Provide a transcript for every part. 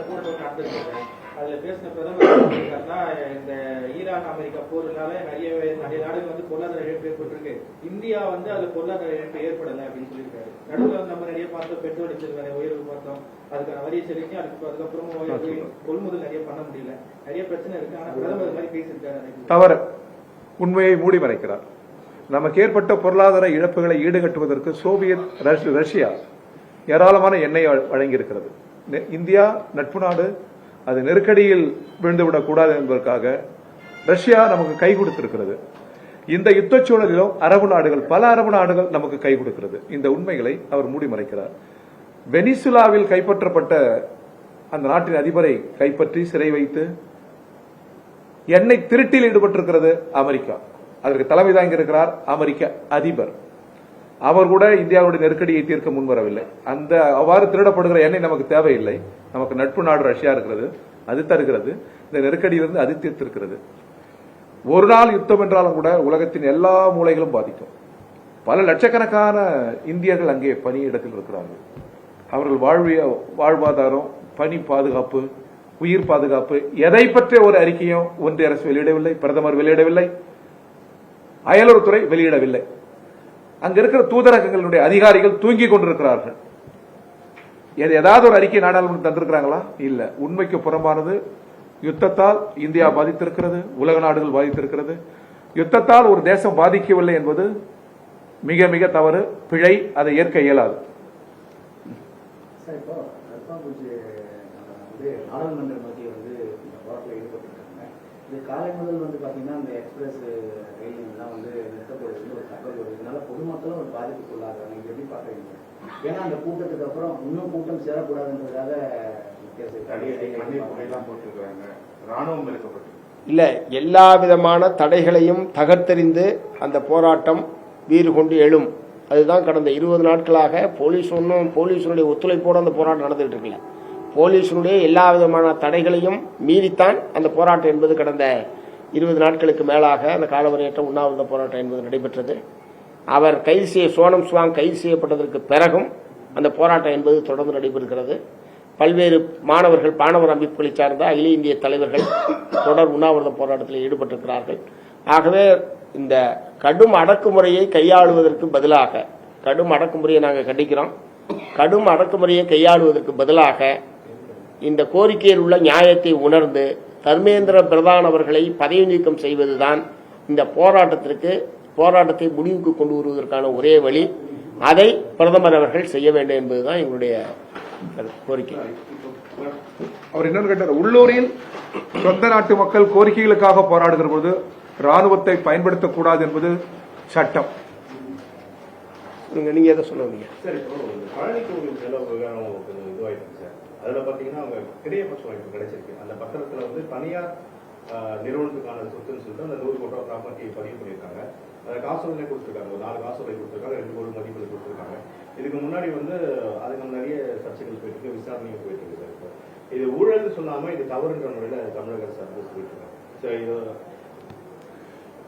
கூட்டம் நடந்துருக்கு. அதுல பேசின பிரதமர் இந்த ஈரான் அமெரிக்கா போறதுனால நிறைய நாடுகள் வந்து பொருளாதார இழப்பு ஏற்பட்டிருக்கு. இந்தியா வந்து அதுல பொருளாதார இழப்பு ஏற்படலை அப்படின்னு சொல்லியிருக்காரு. நடுவில் நம்ம நிறைய பார்த்தோம், பெட்ரோல் டீசல் விலை உயர்வு பார்த்தோம், அதுக்கான வரி செலுத்தி அதுக்கப்புறமும் கொள்முதல் நிறைய பண்ண முடியல, நிறைய பிரச்சனை இருக்கு. ஆனா பிரதமர் மாதிரி பேசியிருக்காரு. தவறு. உண்மையை மூடி மறைக்கிறார். நமக்கு ஏற்பட்ட பொருளாதார இழப்புகளை ஈடுகட்டுவதற்கு சோவியத் ரஷ்யா ஏராளமான எண்ணெய் வழங்கியிருக்கிறது. இந்தியா நட்பு நாடு, அது நெருக்கடியில் விழுந்துவிடக் என்பதற்காக ரஷ்யா நமக்கு கை கொடுத்திருக்கிறது. இந்த யுத்த சூழலிலும் பல அரபு நாடுகள் நமக்கு கை கொடுக்கிறது. இந்த உண்மைகளை அவர் மூடி மறைக்கிறார். வெனிசுலாவில் கைப்பற்றப்பட்ட அந்த நாட்டின் அதிபரை கைப்பற்றி சிறை வைத்து எண்ணெய் திருட்டில் ஈடுபட்டிருக்கிறது அமெரிக்கா. அதற்கு தலைமை தாங்கி இருக்கிறார் அமெரிக்க அதிபர். அவர் கூட இந்தியாவுடைய நெருக்கடியை தீர்க்க முன்வரவில்லை. அந்த அவ்வாறு திருடப்படுகிற எண்ணெய் நமக்கு தேவையில்லை. நமக்கு நட்பு நாடு ரஷ்யா இருக்கிறது, அது தருகிறது. இந்த நெருக்கடியிலிருந்து அது தீர்த்திருக்கிறது. ஒரு நாள் யுத்தம் என்றாலும் கூட உலகத்தின் எல்லா மூலைகளும் பாதிக்கும். பல லட்சக்கணக்கான இந்தியர்கள் அங்கே பணியிடத்தில் இருக்கிறார்கள். அவர்கள் வாழ்வாதாரம், பணி பாதுகாப்பு, உயிர் பாதுகாப்பு, எதை பற்றிய ஒரு அறிக்கையும் ஒன்றிய அரசு வெளியிடவில்லை, பிரதமர் வெளியிடவில்லை, அயலுறவுத்துறை வெளியிடவில்லை. அங்க இருக்கிற தூதரகங்களுடைய அதிகாரிகள் தூங்கிக் கொண்டிருக்கிறார்கள். ஏதாவது ஒரு அறிக்கை நாடாளுமன்றம் தந்திருக்கிறாங்களா? இல்ல. உண்மைக்கு புறம்பானது. யுத்தத்தால் இந்தியா பாதித்திருக்கிறது, உலக நாடுகள் பாதித்திருக்கிறது. யுத்தத்தால் ஒரு தேசம் பாதிக்கவில்லை என்பது மிக மிக தவறு, பிழை. அதை ஏற்க இயலாது. நாடாளுமன்ற மத்திய வந்து இந்த போராட்டத்தில் ஈடுபட்டிருக்காங்க. இது காலை முதல் வந்து பாத்தீங்கன்னா இந்த எக்ஸ்பிரஸ் ரயில் எல்லாம் வந்து நிறுத்தப்படுவது ஒரு தகவல் வருது. இதனால பொதுமக்களும் ஒரு பாதிப்புக்குள்ளாகிறாங்க. நீங்க எப்படி பாக்குறீங்க? ஏன்னா அந்த கூட்டத்துக்கு அப்புறம் இன்னும் கூட்டம் சேரக்கூடாதுன்றதுக்காக ராணுவம் இருக்கப்பட்டு இல்ல, எல்லா விதமான தடைகளையும் தகர்த்தெறிந்து அந்த போராட்டம் வீறு கொண்டு எழும். அதுதான் கடந்த 20 நாட்களாக போலீஸுடைய ஒத்துழைப்போடு அந்த போராட்டம் நடந்துகிட்டு இருக்குல்ல. போலீஸுடைய எல்லா விதமான தடைகளையும் மீறித்தான் அந்த போராட்டம் என்பது கடந்த 20 நாட்களுக்கு மேலாக அந்த காலவரையற்ற உண்ணாவிரத போராட்டம் என்பது நடைபெற்றது. அவர் சோனம் சுவாங் கைது செய்யப்பட்டதற்கு பிறகும் அந்த போராட்டம் என்பது தொடர்ந்து நடைபெறுகிறது. பல்வேறு மாணவர் அமைப்புகளை சார்ந்த அகில இந்திய தலைவர்கள் தொடர் உண்ணாவிரத போராட்டத்தில் ஈடுபட்டிருக்கிறார்கள். ஆகவே இந்த கடும் அடக்குமுறையை கையாளுவதற்கு பதிலாக, கடும் அடக்குமுறையை நாங்கள் கண்டிக்கிறோம், கடும் அடக்குமுறையை கையாளுவதற்கு பதிலாக இந்த கோரிக்கையில் உள்ள நியாயத்தை உணர்ந்து தர்மேந்திர பிரதான் அவர்களை பதவி நீக்கம் செய்வதுதான் இந்த போராட்டத்தை முடிவுக்கு கொண்டு வருவதற்கான ஒரே வழி. அதை பிரதமர் அவர்கள் செய்ய வேண்டும் என்பதுதான் எங்களுடைய கோரிக்கை. அவர் இன்னொரு கேட்டார், உள்ளூரில் சொந்த நாட்டு மக்கள் கோரிக்கைகளுக்காக போராடுகிற போது ராணுவத்தை பயன்படுத்தக்கூடாது என்பது சட்டம். நீங்க எதை சொல்லுவீங்க? பழனி கோவில் விவகாரம் இதுவாயிருக்கு சார். அதுல பாத்தீங்கன்னா அவங்க கிடையப்பட்ட வாய்ப்பு கிடைச்சிருக்கு. அந்த பத்திரத்துல வந்து தனியார் நிறுவனத்துக்கான சொத்துன்னு சொல்லிட்டு அந்த 100 கோடி ரூபாய் ப்ராப்பர்ட்டி பதிவு பண்ணியிருக்காங்க. காசோலை கொடுத்துருக்காங்க, 4 காசோலை கொடுத்துருக்காங்க, 2 கோடி மதிப்பில் கொடுத்துருக்காங்க. இதுக்கு முன்னாடி வந்து அதுக்கு நிறைய சர்ச்சைகள் போயிட்டு இருக்கு, விசாரணையும் போயிட்டு இருக்கு சார். இப்போ இது ஊழல் சொல்லாம இது தவறுன்ற முறையில தமிழக அரசு போயிட்டு இருக்காங்க.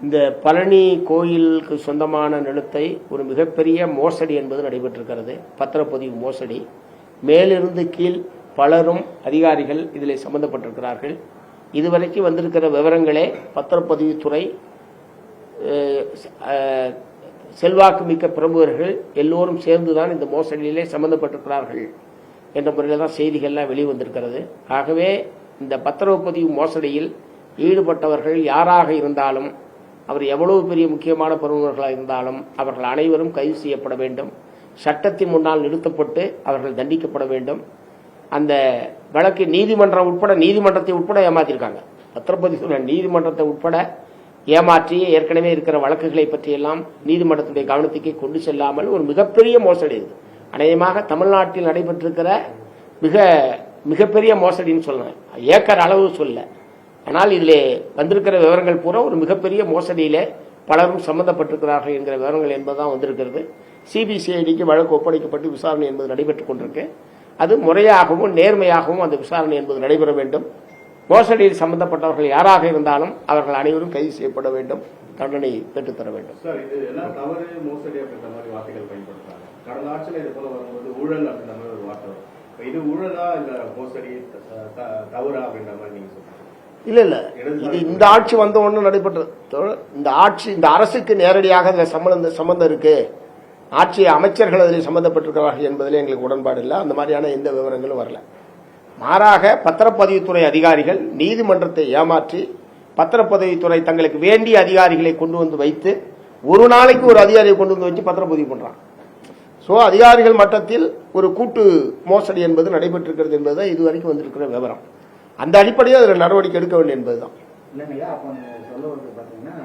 இந்த பழனி கோயிலுக்கு சொந்தமான நிலத்தை ஒரு மிகப்பெரிய மோசடி என்பது நடைபெற்றிருக்கிறது. பத்திரப்பதிவு மோசடி. மேலிருந்து கீழ் பலரும் அதிகாரிகள் இதில் சம்பந்தப்பட்டிருக்கிறார்கள். இதுவரைக்கும் வந்திருக்கிற விவரங்களே பத்திரப்பதிவுத்துறை, செல்வாக்கு மிக்க பிரமுகர்கள் எல்லோரும் சேர்ந்துதான் இந்த மோசடியிலே சம்பந்தப்பட்டிருக்கிறார்கள் என்ற முறையில் தான் செய்திகள்லாம் வெளிவந்திருக்கிறது. ஆகவே இந்த பத்திரப்பதிவு மோசடியில் ஈடுபட்டவர்கள் யாராக இருந்தாலும், அவர் எவ்வளவு பெரிய முக்கியமான பிரமுகர்களாக இருந்தாலும் அவர்கள் அனைவரும் கைது செய்யப்பட வேண்டும். சட்டத்தின் முன்னால் நிறுத்தப்பட்டு அவர்கள் தண்டிக்கப்பட வேண்டும். அந்த வழக்கு நீதிமன்றத்தை உட்பட ஏமாத்திருக்காங்க. பத்திரப்பதிவு நீதிமன்றத்தை உட்பட ஏமாற்றி ஏற்கனவே இருக்கிற வழக்குகளை பற்றியெல்லாம் நீதிமன்றத்துடைய கவனத்துக்கு கொண்டு செல்லாமல் ஒரு மிகப்பெரிய மோசடி இது. அநேகமாக தமிழ்நாட்டில் நடைபெற்றிருக்கிற மிகப்பெரிய மோசடின்னு சொல்லலாம். ஏக்கர் அளவு சொல்ல. ஆனால் இதிலே வந்திருக்கிற விவரங்கள் பூரா ஒரு மிகப்பெரிய மோசடியிலே பலரும் சம்பந்தப்பட்டிருக்கிறார்கள் என்கிற விவரங்கள் என்பதுதான் வந்திருக்கிறது. சிபிசிஐடிக்கு வழக்கு ஒப்படைக்கப்பட்டு விசாரணை என்பது நடைபெற்றுக் கொண்டிருக்கு. அது முறையாகவும் நேர்மையாகவும் அந்த விசாரணை என்பது நடைபெற வேண்டும். மோசடியில் சம்பந்தப்பட்டவர்கள் யாராக இருந்தாலும் அவர்கள் அனைவரும் கைது செய்யப்பட வேண்டும், தண்டனை பெற்றுத்தர வேண்டும். சார், இது எல்லாம் தவறு, மோசடி அப்படின்ற மாதிரி வார்த்தைகள் பயன்படுத்துறாங்க. கடந்த ஆட்சியில் இது போல வரும்போது ஊழல் அப்படின்ற மாதிரி ஒரு வார்த்தை இது ஊழலா இல்ல மோசடி தவறா அப்படின்ற மாதிரி நீங்க சொல்றீங்க? இல்ல இது இந்த ஆட்சி வந்த உடனே நடைபெற்றது. இந்த அரசுக்கு நேரடியாக அதில் சம்பந்தம் இருக்கு, ஆட்சி அமைச்சர்கள் அதில் சம்பந்தப்பட்டிருக்கிறார்கள் என்பதில் எங்களுக்கு உடன்பாடு இல்லை. அந்த மாதிரியான எந்த விவரங்களும் வரல. மாறாக பத்திரப்பதிவுத்துறை அதிகாரிகள் நீதிமன்றத்தை ஏமாற்றி பத்திரப்பதிவுத்துறை தங்களுக்கு வேண்டிய அதிகாரிகளை கொண்டு வந்து வைத்து ஒரு நாளைக்கு ஒரு அதிகாரியை கொண்டு வந்து வச்சு பத்திரப்பதிவு பண்றாங்க. சோ அதிகாரிகள் மட்டத்தில் ஒரு கூட்டு மோசடி என்பது நடைபெற்றிருக்கிறது என்பதுதான் இதுவரைக்கும் வந்திருக்கிற விவரம். அந்த அடிப்படையில் அதில் நடவடிக்கை எடுக்க வேண்டும் என்பதுதான். இல்லைங்கய்யா, அப்போ சொல்ல வருது பாத்தீங்கன்னா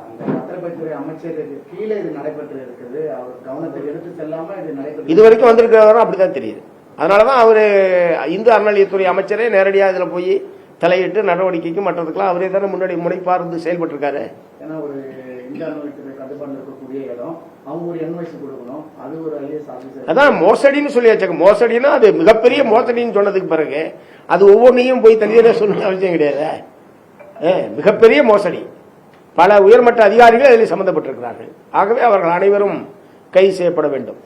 அந்த பத்திரப்பதிவுத்துறை அமைச்சருக்கு கீழே இது நடைபெற்று இருக்குது, அவர் கவனத்துக்கு எடுத்து செல்லாம இது நடைபெற்று இதுவரைக்கும் வந்திருக்கிறவரும் அப்படிதான் தெரியுது. அதனாலதான் அவரு இந்து அறநிலையத்துறை அமைச்சரே நேரடியாக இதுல போய் தலையிட்டு நடவடிக்கைக்கு மற்றதுக்கெல்லாம் அவரே தானே முன்னாடி முனைப்பார் இருந்து செயல்பட்டு இருக்காரு. ஏன்னா ஒரு இந்து அறநிலையத்துறை கட்டுப்பாடு இருக்கக்கூடிய இடம், அவங்க ஒரு என்வைசி கொடுக்கணும், அது ஒரு ஐஏஎஸ் ஆபீசர். அதான் மோசடின்னு சொல்லி வச்சாங்க. மோசடினா அது மிகப்பெரிய மோசடின்னு சொன்னதுக்கு பிறகு அது ஒவ்வொன்றையும் போய் தனியாக சொல்ல அவசியம் கிடையாது. மிகப்பெரிய மோசடி, பல உயர்மட்ட அதிகாரிகள் அதில் சம்பந்தப்பட்டிருக்கிறார்கள். ஆகவே அவர்கள் அனைவரும் கைது செய்யப்பட வேண்டும்.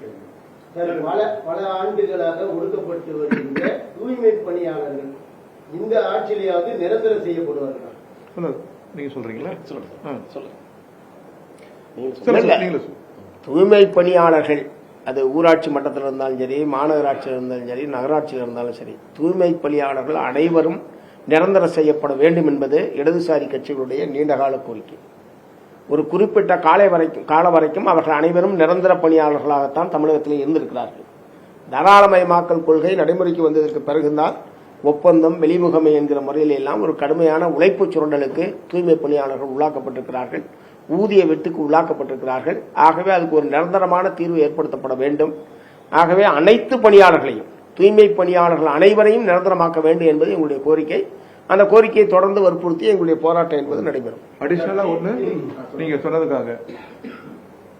பல ஆண்டுகளாக ஒடுக்கப்பட்டு வருகின்ற தூய்மை பணியாளர்கள் இந்த ஆட்சியிலேயாவது நிரந்தரம் செய்யப்படுவார்கள். நீங்க சொல்றீங்களா? தூய்மை பணியாளர்கள் அது ஊராட்சி மட்டத்தில் இருந்தாலும் சரி, மாநகராட்சியில் இருந்தாலும் சரி, நகராட்சியில் இருந்தாலும் சரி, தூய்மை பணியாளர்கள் அனைவரும் நிரந்தரம் செய்யப்பட வேண்டும் என்பது இடதுசாரி கட்சிகளுடைய நீண்டகால கோரிக்கை. ஒரு குறிப்பிட்ட கால வரைக்கும் அவர்கள் அனைவரும் நிரந்தர பணியாளர்களாகத்தான் தமிழகத்தில் இருந்திருக்கிறார்கள். தாராளமயமாக்கல் கொள்கை நடைமுறைக்கு வந்ததற்கு பிறகுதான் ஒப்பந்தம், வெளிமுகமை என்கிற முறையில் எல்லாம் ஒரு கடுமையான உழைப்பு சுரண்டலுக்கு தூய்மை பணியாளர்கள் உள்ளாக்கப்பட்டிருக்கிறார்கள், ஊதிய வெட்டுக்கு உள்ளாக்கப்பட்டிருக்கிறார்கள். ஆகவே அதுக்கு ஒரு நிரந்தரமான தீர்வு ஏற்படுத்தப்பட வேண்டும். ஆகவே அனைத்து பணியாளர்களையும், தூய்மை பணியாளர்கள் அனைவரையும் நிரந்தரமாக்க வேண்டும் என்பது எங்களுடைய கோரிக்கை. அந்த கோரிக்கையை தொடர்ந்து வற்புறுத்தி எங்களுடைய போராட்டம் என்பது நடைபெறும். அடிஷனலா ஒண்ணு நீங்க சொன்னதுக்காக,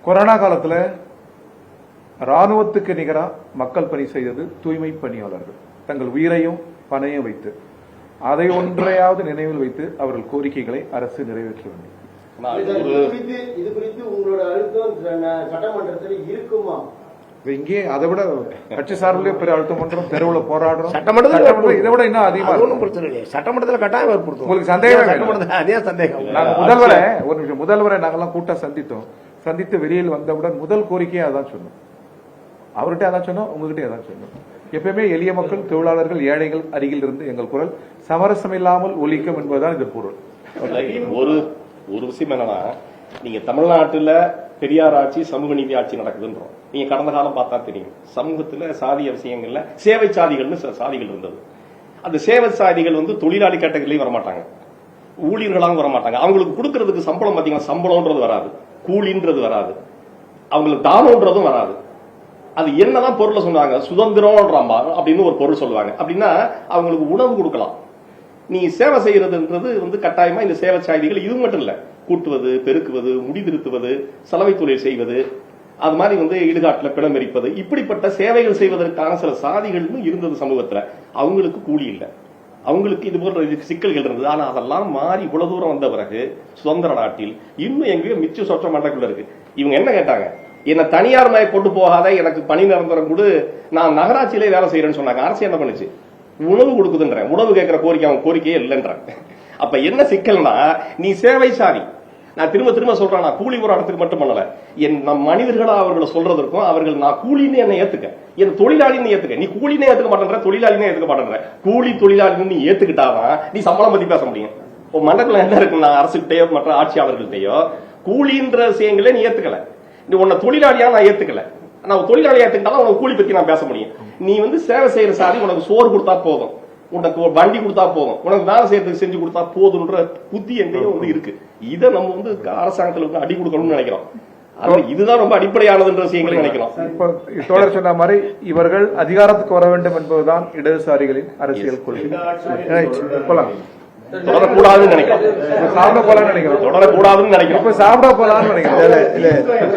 கொரோனா காலத்துல ராணுவத்துக்கு நிகரா மக்கள் பணி செய்தது தூய்மை பணியாளர்கள். தங்கள் உயிரையும் பணையும் வைத்து அதை ஒன்றையாவது நினைவில் வைத்து அவர்கள் கோரிக்கைகளை அரசு நிறைவேற்ற வேண்டும். இது குறித்து உங்களோட அழுத்தம் சட்டமன்றத்தில் இருக்குமா? இங்கே அதை விட கட்சி சார்பிலே பெரிய அழுத்தம் பண்றோம், தெருவில் போராடுறோம். சட்டமன்றத்தில் இதை விட இன்னும் அதிகமா சட்டமன்றத்தில் கட்டாயம் ஏற்படுத்தும். உங்களுக்கு சந்தேகம்? அதே சந்தேகம். நாங்க முதல்வரை ஒரு நிமிஷம், முதல்வரை நாங்கெல்லாம் கூட்டம் சந்தித்து வெளியில் வந்தவுடன் முதல் கோரிக்கையை அதான் சொன்னோம். அவர்கிட்ட அதான் சொன்னோம், உங்ககிட்ட அதான் சொன்னோம். எப்பயுமே எளிய மக்கள், தொழிலாளர்கள், ஏழைகள் அருகில் இருந்து எங்கள் குரல் சமரசம் இல்லாமல் ஒலிக்கும் என்பதுதான் இதன் பொருள். ஒரு விஷயம் என்னன்னா, நீங்க தமிழ்நாட்டுல பெரியார் ஆட்சி, சமூக நீதி ஆட்சி நடக்குதுன்றோம். நீங்க கடந்த காலம் பார்த்தா தெரியும், சமூகத்துல சாதிய விஷயங்கள்ல சேவை சாதிகள்னு சில சாதிகள் இருந்தது. அந்த சேவை சாதிகள் தொழிலாளி கேட்டகரிலையும் வரமாட்டாங்க, ஊழியர்களாகவும் வரமாட்டாங்க. அவங்களுக்கு கொடுக்கறதுக்கு சம்பளம் பாத்தீங்கன்னா, சம்பளம்ன்றது வராது, கூலின்றது வராது, அவங்களுக்கு தானம்ன்றதும் வராது. அது என்னதான் பொருளை சொன்னாங்க, சுதந்திரம்ன்றாம்பா அப்படின்னு ஒரு பொருள் சொல்லுவாங்க. அப்படின்னா அவங்களுக்கு உணவு கொடுக்கலாம். நீ சேவை செய்யறதுன்றது கட்டாயமா இந்த சேவை சாதிகள் இது மட்டும் இல்ல, கூட்டுவது, பெருக்குவது, முடி திருத்துவது, சலவை தொழில் செய்வது, அது மாதிரி இடுகாட்டுல பிணமெரிப்பது, இப்படிப்பட்ட சேவைகள் செய்வதற்கான சில சாதிகள் இருந்தது சமூகத்துல. அவங்களுக்கு கூலி இல்லை, அவங்களுக்கு இது போன்ற சிக்கல்கள் இருந்தது. ஆனா அதெல்லாம் மாறி இவ்வளவு தூரம் வந்த பிறகு சுதந்திர நாட்டில் இன்னும் எங்கேயோ மிச்ச சொற்ற மண்டக்குள்ள இருக்கு. இவங்க என்ன கேட்டாங்க, என்ன தனியார் மய கொண்டு போகாத, எனக்கு பணி நிரந்தரம் கூட, நான் நகராட்சியிலே வேலை செய்யறேன்னு சொன்னாங்க. அரசு என்ன பண்ணுச்சு, உணவு கொடுக்குதுன்ற, உணவு கேட்கிற கோரிக்கை அவங்க கோரிக்கையே இல்லைன்ற. அப்ப என்ன சிக்கல்னா, நீ சேவை சாதி, நான் திரும்ப சொல்றேன், நான் கூலி போராட்டத்துக்கு மட்டும் பண்ணல, நம் மனிதர்களா அவர்களை சொல்றதற்கும், அவர்கள் நான் கூலின்னு என்ன ஏத்துக்க, என் தொழிலாளின்னு ஏத்துக்க. நீ கூலினே ஏத்துக்க மாட்டேன்ற, தொழிலாளினே ஏத்துக்க மாட்டேன்ற. கூலி தொழிலாளின்னு நீ ஏத்துக்கிட்டாதான் நீ சம்பளம் பத்தி பேச முடியும். மண்டல என்ன இருக்குன்னா, அரசுகிட்டயோ மற்ற ஆட்சியாளர்கள்ட்டையோ கூலின்ற விஷயங்களே நீ ஏத்துக்கல. நீ உன்னை தொழிலாளியா நான் ஏத்துக்கல, நான் தொழிலாளியா ஏத்துக்கிட்டாலும் உனக்கு கூலி பத்தி நான் பேச முடியும். நீ சேவை செய்யற சாதி, உனக்கு சோறு கொடுத்தா போதும், உனக்கு வண்டி கொடுத்தா போதும், உனக்கு வேலை செய்யறதுக்கு செஞ்சு கொடுத்தா போதுன்ற புத்தி எங்கேயும் இருக்கு. இதை நம்ம அரசாங்கத்துல அடி கொடுக்கணும்னு நினைக்கிறோம். இதுதான் ரொம்ப அடிப்படையானதுன்ற விஷயங்கள் நினைக்கிறோம். தோழர் சொன்ன மாதிரி இவர்கள் அதிகாரத்துக்கு வர வேண்டும் என்பதுதான் இடதுசாரிகளின் அரசியல் கொள்கை. தொடரக்கூடாதுன்னு நினைக்கிறோம், சாப்பிட போலான்னு நினைக்கிறோம், தொடரக்கூடாதுன்னு நினைக்கிறோம், இப்ப சாப்பிட போலான்னு நினைக்கிறோம்.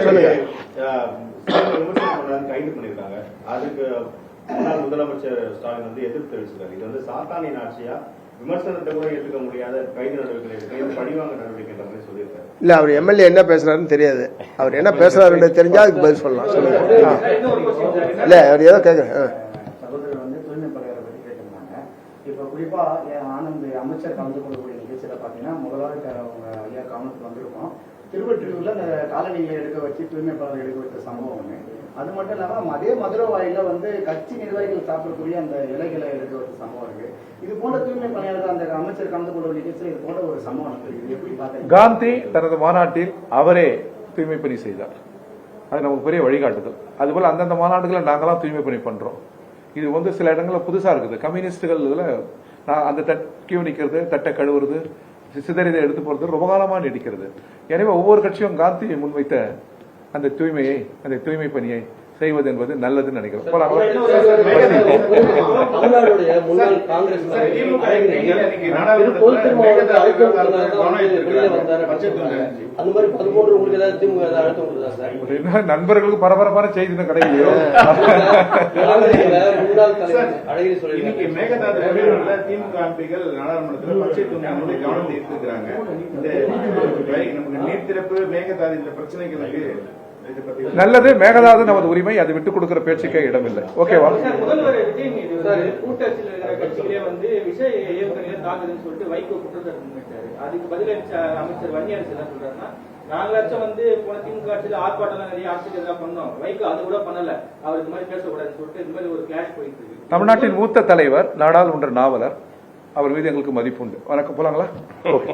சொல்லுங்க. கைது பண்ணிருக்காங்க, அதுக்கு முன்னாள் முதலமைச்சர் ஸ்டாலின் எதிர்ப்பு தெரிவிச்சிருக்காரு. இது சாத்தானின் ஆட்சியா, விமர்சனத்தை கூட ஏற்றுக்க முடியாத கைது நடவடிக்கை, பழிவாங்க நடவடிக்கை சொல்லியிருக்காரு. இல்ல, அவர் எம்எல்ஏ என்ன பேசுறாருன்னு தெரியாது. அவர் என்ன பேசுறாருன்னு தெரிஞ்சா அதுக்கு பதில் சொல்லலாம். சொல்லுங்க. இல்ல, அவர் ஏதோ கேட்க இப்போ குறிப்பா ஆனந்த் அமைச்சர் கலந்து கொள்ளக்கூடிய நிகழ்ச்சியில பாத்தீங்கன்னா முதலாவது அவங்க ஐயா கவனத்துக்கு வந்திருக்கோம். திருவொற்றியூர்ல அந்த காலணிகளை எடுக்க வச்சு தூய்மைப்பாளர் எடுக்க வைத்த சம்பவம் ஒண்ணு. அது மட்டும் இல்லாம அதே மதுரை வாயில வந்து கட்சி நிர்வாகிகள் சாப்பிடக்கூடிய அந்த இலைகளை எடுக்க வச்ச சம்பவம் இருக்கு. இது போன்ற தூய்மை பணியாளர்கள் அந்த அமைச்சர் கலந்து கொள்ளக்கூடிய நிகழ்ச்சியில் இது போன்ற ஒரு சம்பவம் நடந்திருக்கு. எப்படி பாத்தீங்க? காந்தி தனது மாநாட்டில் அவரே தூய்மை பணி செய்தார். அது நமக்கு பெரிய வழிகாட்டுதல். அதுபோல அந்தந்த மாநாடுகளை நாங்களாம் தூய்மை பணி பண்றோம். இது வந்து சில இடங்களில் புதுசா இருக்குது. கம்யூனிஸ்டுகள் அந்த கியூ நிக்கிறது, தட்டை கழுவுறது, சிதறிதை எடுத்து போறது ரொம்ப காலமா நீடிக்கிறது. எனவே ஒவ்வொரு கட்சியும் காந்தி முன்வைத்த அந்த தூய்மையை, அந்த தூய்மை பணியை செய்வது என்பது நல்லதுன்னு நினைக்கிறோம். தமிழ்நாடுடைய முன்னாள் காங்கிரஸ் அந்த மாதிரி 13 உங்களுக்கு ஏதாவது திமுக ஏதாவது அழுத்தம் கொடுத்தா சார்? நண்பர்களுக்கு பரபரப்பான செய்தி கிடைக்கலையோ? முன்னாள் தலைவர் அழகிரி சொல்லி இன்னைக்கு மேகதாது திமுக எம்பிகள் நாடாளுமன்றத்தில் பச்சை துணி கவனம் ஈர்த்திருக்கிறாங்க. இந்த நீர் திறப்பு மேகதாது இந்த பிரச்சனைகளுக்கு நல்லது. மேகதாது நமது உரிமை, அது விட்டுக் கொடுக்கிற பேச்சுக்கே இடமில்லை. ஓகேவா? முதல்வர் விஜய் மீது கூட்டத்தில் இருக்கிற கட்சிகளே வந்து விஷ ஏவுகணையில தாக்குதுன்னு சொல்லிட்டு வைகோ குற்றச்சாட்டு முன்வைச்சாரு. அதுக்கு பதிலளிச்ச அமைச்சர் வன்னியரசு என்ன சொல்றாருன்னா, 4 லட்சம் வந்து போன திமுக ஆட்சியில் ஆர்ப்பாட்டம் நிறைய ஆட்சிக்கு எல்லாம் பண்ணோம், வைகோ அது கூட பண்ணல, அவர் இது மாதிரி பேசக்கூடாதுன்னு சொல்லிட்டு இந்த மாதிரி ஒரு கிளாஷ் போயிட்டு இருக்கு. தமிழ்நாட்டின் மூத்த தலைவர், நாடாளுமன்ற நாவலர், அவர் மீது எங்களுக்கு மதிப்பு உண்டு. வணக்கம், போலாங்களா? ஓகே.